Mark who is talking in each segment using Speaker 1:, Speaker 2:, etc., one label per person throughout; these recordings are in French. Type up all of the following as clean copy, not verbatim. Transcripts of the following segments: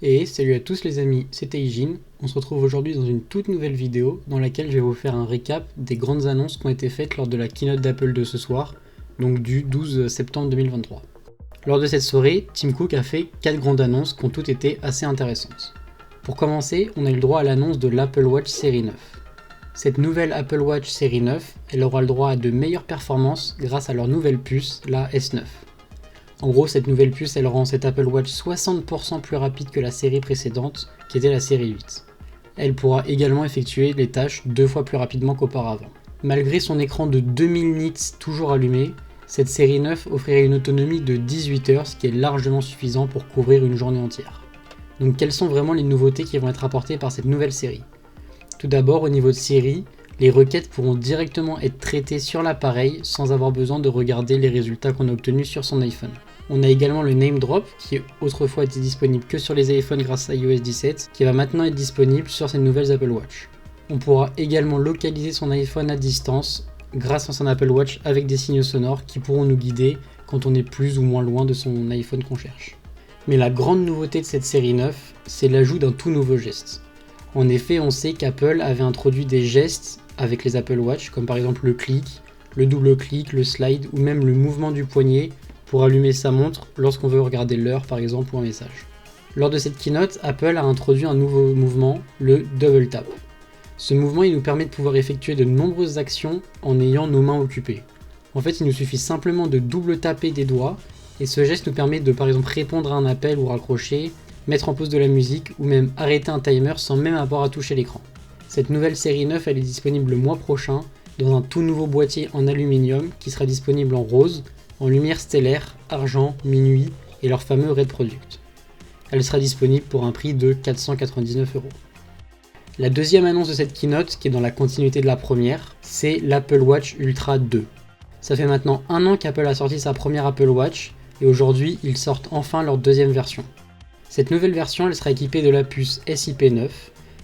Speaker 1: Et salut à tous les amis, c'était Hygiene. On se retrouve aujourd'hui dans une toute nouvelle vidéo dans laquelle je vais vous faire un récap des grandes annonces qui ont été faites lors de la keynote d'Apple de ce soir, donc du 12 septembre 2023. Lors de cette soirée, Tim Cook a fait 4 grandes annonces qui ont toutes été assez intéressantes. Pour commencer, on a eu le droit à l'annonce de l'Apple Watch série 9. Cette nouvelle Apple Watch série 9, elle aura le droit à de meilleures performances grâce à leur nouvelle puce, la S9. En gros, cette nouvelle puce, elle rend cette Apple Watch 60% plus rapide que la série précédente, qui était la série 8. Elle pourra également effectuer les tâches 2 fois plus rapidement qu'auparavant. Malgré son écran de 2000 nits toujours allumé, cette série 9 offrirait une autonomie de 18 heures, ce qui est largement suffisant pour couvrir une journée entière. Donc quelles sont vraiment les nouveautés qui vont être apportées par cette nouvelle série ? Tout d'abord, au niveau de Siri, les requêtes pourront directement être traitées sur l'appareil sans avoir besoin de regarder les résultats qu'on a obtenus sur son iPhone. On a également le Name Drop qui autrefois était disponible que sur les iPhones grâce à iOS 17 qui va maintenant être disponible sur ces nouvelles Apple Watch. On pourra également localiser son iPhone à distance grâce à son Apple Watch avec des signaux sonores qui pourront nous guider quand on est plus ou moins loin de son iPhone qu'on cherche. Mais la grande nouveauté de cette série 9, c'est l'ajout d'un tout nouveau geste. En effet, on sait qu'Apple avait introduit des gestes avec les Apple Watch, comme par exemple le clic, le double clic, le slide ou même le mouvement du poignet pour allumer sa montre lorsqu'on veut regarder l'heure par exemple ou un message. Lors de cette keynote, Apple a introduit un nouveau mouvement, le double tap. Ce mouvement il nous permet de pouvoir effectuer de nombreuses actions en ayant nos mains occupées. En fait, il nous suffit simplement de double taper des doigts et ce geste nous permet de par exemple répondre à un appel ou raccrocher, mettre en pause de la musique ou même arrêter un timer sans même avoir à toucher l'écran. Cette nouvelle série 9 elle est disponible le mois prochain dans un tout nouveau boîtier en aluminium qui sera disponible en rose, en lumière stellaire, argent, minuit et leur fameux Red Product. Elle sera disponible pour un prix de 499 €. La deuxième annonce de cette keynote, qui est dans la continuité de la première, c'est l'Apple Watch Ultra 2. Ça fait maintenant 1 an qu'Apple a sorti sa première Apple Watch et aujourd'hui ils sortent enfin leur deuxième version. Cette nouvelle version elle sera équipée de la puce SIP9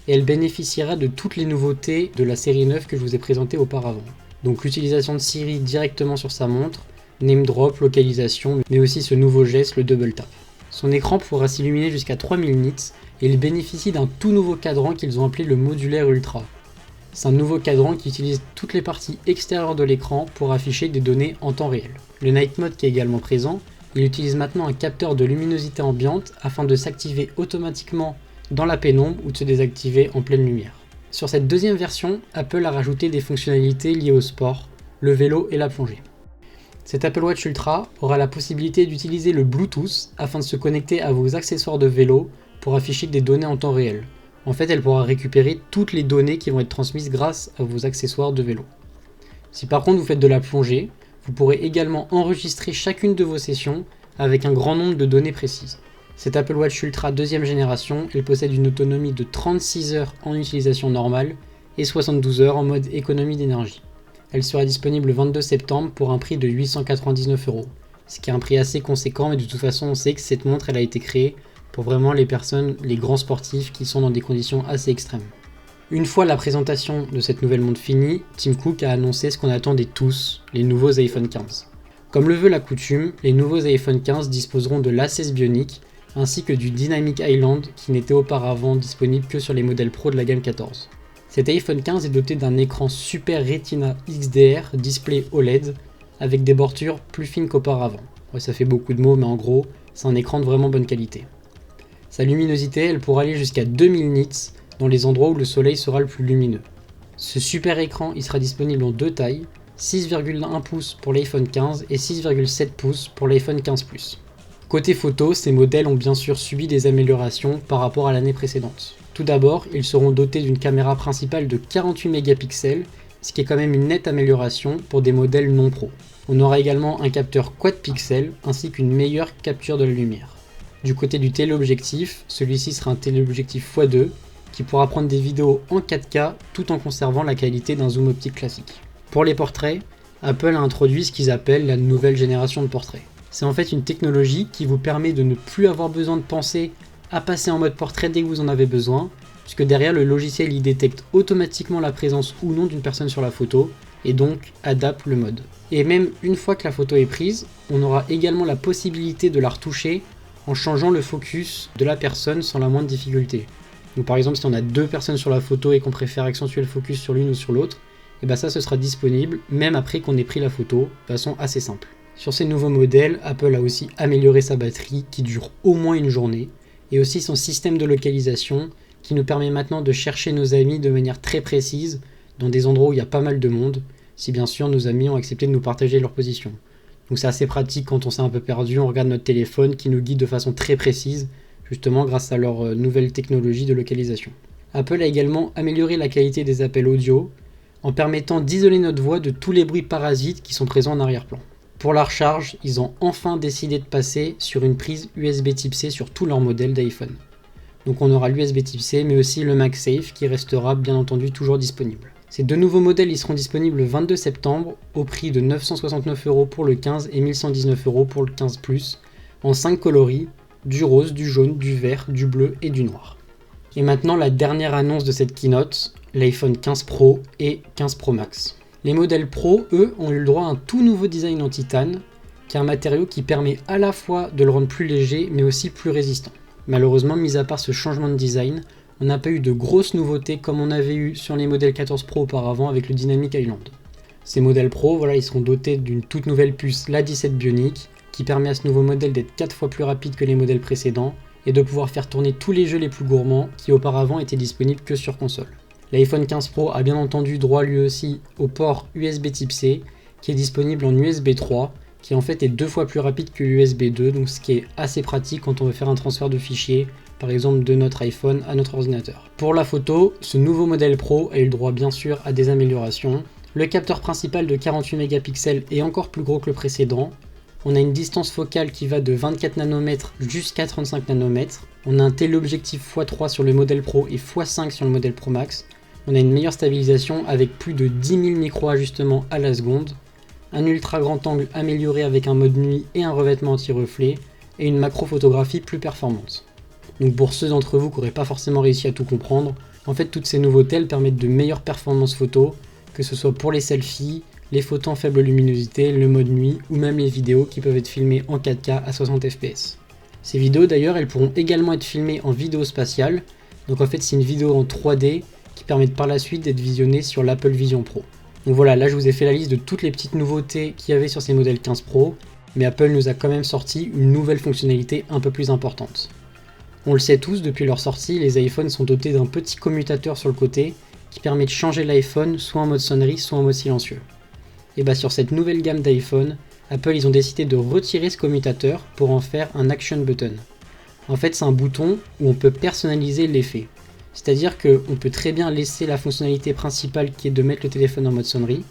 Speaker 1: et elle bénéficiera de toutes les nouveautés de la série 9 que je vous ai présentées auparavant. Donc l'utilisation de Siri directement sur sa montre, name drop, localisation, mais aussi ce nouveau geste, le double tap. Son écran pourra s'illuminer jusqu'à 3000 nits et il bénéficie d'un tout nouveau cadran qu'ils ont appelé le modulaire ultra. C'est un nouveau cadran qui utilise toutes les parties extérieures de l'écran pour afficher des données en temps réel. Le Night Mode qui est également présent, il utilise maintenant un capteur de luminosité ambiante afin de s'activer automatiquement dans la pénombre ou de se désactiver en pleine lumière. Sur cette deuxième version, Apple a rajouté des fonctionnalités liées au sport, le vélo et la plongée. Cette Apple Watch Ultra aura la possibilité d'utiliser le Bluetooth afin de se connecter à vos accessoires de vélo pour afficher des données en temps réel. En fait, elle pourra récupérer toutes les données qui vont être transmises grâce à vos accessoires de vélo. Si par contre vous faites de la plongée, vous pourrez également enregistrer chacune de vos sessions avec un grand nombre de données précises. Cette Apple Watch Ultra deuxième génération, elle possède une autonomie de 36 heures en utilisation normale et 72 heures en mode économie d'énergie. Elle sera disponible le 22 septembre pour un prix de 899 €, ce qui est un prix assez conséquent, mais de toute façon on sait que cette montre elle a été créée pour vraiment les personnes, les grands sportifs qui sont dans des conditions assez extrêmes. Une fois la présentation de cette nouvelle montre finie, Tim Cook a annoncé ce qu'on attendait tous, les nouveaux iPhone 15. Comme le veut la coutume, les nouveaux iPhone 15 disposeront de l'Access Bionic ainsi que du Dynamic Island qui n'était auparavant disponible que sur les modèles Pro de la gamme 14. Cet iPhone 15 est doté d'un écran Super Retina XDR display OLED avec des bordures plus fines qu'auparavant. Ouais, ça fait beaucoup de mots, mais en gros, c'est un écran de vraiment bonne qualité. Sa luminosité, elle pourra aller jusqu'à 2000 nits dans les endroits où le soleil sera le plus lumineux. Ce super écran, il sera disponible en 2 tailles, 6,1 pouces pour l'iPhone 15 et 6,7 pouces pour l'iPhone 15 Plus. Côté photo, ces modèles ont bien sûr subi des améliorations par rapport à l'année précédente. Tout d'abord, ils seront dotés d'une caméra principale de 48 mégapixels, ce qui est quand même une nette amélioration pour des modèles non pro. On aura également un capteur quad pixels ainsi qu'une meilleure capture de la lumière. Du côté du téléobjectif, celui-ci sera un téléobjectif x2 qui pourra prendre des vidéos en 4K tout en conservant la qualité d'un zoom optique classique. Pour les portraits, Apple a introduit ce qu'ils appellent la nouvelle génération de portraits. C'est en fait une technologie qui vous permet de ne plus avoir besoin de penser à passer en mode portrait dès que vous en avez besoin, puisque derrière le logiciel il détecte automatiquement la présence ou non d'une personne sur la photo et donc adapte le mode. Et même une fois que la photo est prise, on aura également la possibilité de la retoucher en changeant le focus de la personne sans la moindre difficulté. Donc par exemple, si on a deux personnes sur la photo et qu'on préfère accentuer le focus sur l'une ou sur l'autre, et ben ça ce sera disponible même après qu'on ait pris la photo, de façon assez simple. Sur ces nouveaux modèles, Apple a aussi amélioré sa batterie qui dure au moins une journée, et aussi son système de localisation qui nous permet maintenant de chercher nos amis de manière très précise dans des endroits où il y a pas mal de monde, si bien sûr nos amis ont accepté de nous partager leur position. Donc c'est assez pratique quand on s'est un peu perdu, on regarde notre téléphone qui nous guide de façon très précise, justement grâce à leur nouvelle technologie de localisation. Apple a également amélioré la qualité des appels audio en permettant d'isoler notre voix de tous les bruits parasites qui sont présents en arrière-plan. Pour la recharge, ils ont enfin décidé de passer sur une prise USB Type C sur tous leurs modèles d'iPhone. Donc on aura l'USB Type C mais aussi le MagSafe qui restera bien entendu toujours disponible. Ces deux nouveaux modèles ils seront disponibles le 22 septembre au prix de 969 € pour le 15 et 1119 € pour le 15 Plus en 5 coloris, du rose, du jaune, du vert, du bleu et du noir. Et maintenant la dernière annonce de cette keynote, l'iPhone 15 Pro et 15 Pro Max. Les modèles Pro, eux, ont eu le droit à un tout nouveau design en titane, qui est un matériau qui permet à la fois de le rendre plus léger mais aussi plus résistant. Malheureusement, mis à part ce changement de design, on n'a pas eu de grosses nouveautés comme on avait eu sur les modèles 14 Pro auparavant avec le Dynamic Island. Ces modèles Pro, voilà, ils seront dotés d'une toute nouvelle puce, l'A17 Bionic, qui permet à ce nouveau modèle d'être 4 fois plus rapide que les modèles précédents et de pouvoir faire tourner tous les jeux les plus gourmands qui auparavant étaient disponibles que sur console. L'iPhone 15 Pro a bien entendu droit lui aussi au port USB Type C qui est disponible en USB 3 qui en fait est 2 fois plus rapide que l'USB 2, donc ce qui est assez pratique quand on veut faire un transfert de fichiers, par exemple de notre iPhone à notre ordinateur. Pour la photo, ce nouveau modèle Pro a eu le droit bien sûr à des améliorations. Le capteur principal de 48 mégapixels est encore plus gros que le précédent. On a une distance focale qui va de 24 nanomètres jusqu'à 35 nanomètres. On a un téléobjectif x3 sur le modèle Pro et x5 sur le modèle Pro Max. On a une meilleure stabilisation avec plus de 10 000 micro-ajustements à la seconde. Un ultra grand angle amélioré avec un mode nuit et un revêtement anti-reflet, et une macro-photographie plus performante. Donc pour ceux d'entre vous qui n'auraient pas forcément réussi à tout comprendre, en fait toutes ces nouveautés elles permettent de meilleures performances photo, que ce soit pour les selfies, les photos en faible luminosité, le mode nuit, ou même les vidéos qui peuvent être filmées en 4K à 60 fps. Ces vidéos d'ailleurs elles pourront également être filmées en vidéo spatiale, donc en fait c'est une vidéo en 3D qui permet par la suite d'être visionnée sur l'Apple Vision Pro. Donc voilà, là je vous ai fait la liste de toutes les petites nouveautés qu'il y avait sur ces modèles 15 Pro, mais Apple nous a quand même sorti une nouvelle fonctionnalité un peu plus importante. On le sait tous, depuis leur sortie, les iPhones sont dotés d'un petit commutateur sur le côté qui permet de changer l'iPhone soit en mode sonnerie, soit en mode silencieux. Et bah sur cette nouvelle gamme d'iPhone, Apple ils ont décidé de retirer ce commutateur pour en faire un Action Button. En fait c'est un bouton où on peut personnaliser l'effet. C'est-à-dire qu'on peut très bien laisser la fonctionnalité principale qui est de mettre le téléphone en mode sonnerie,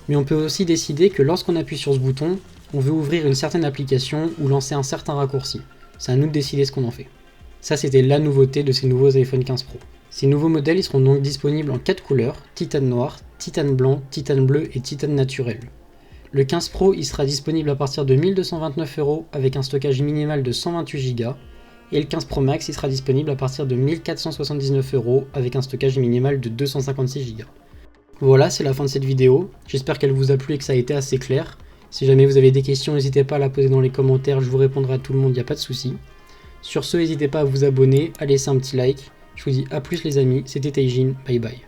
Speaker 1: mais on peut aussi décider que lorsqu'on appuie sur ce bouton, on veut ouvrir une certaine application ou lancer un certain raccourci. C'est à nous de décider ce qu'on en fait. Ça c'était la nouveauté de ces nouveaux iPhone 15 Pro. Ces nouveaux modèles ils seront donc disponibles en 4 couleurs, titane noir, titane blanc, titane bleu et titane naturel. Le 15 Pro il sera disponible à partir de 1229 € avec un stockage minimal de 128 Go, et le 15 Pro Max il sera disponible à partir de 1479 € avec un stockage minimal de 256 Go. Voilà, c'est la fin de cette vidéo, j'espère qu'elle vous a plu et que ça a été assez clair. Si jamais vous avez des questions, n'hésitez pas à la poser dans les commentaires, je vous répondrai à tout le monde, il n'y a pas de souci. Sur ce, n'hésitez pas à vous abonner, à laisser un petit like. Je vous dis à plus les amis, c'était Taijin, bye bye.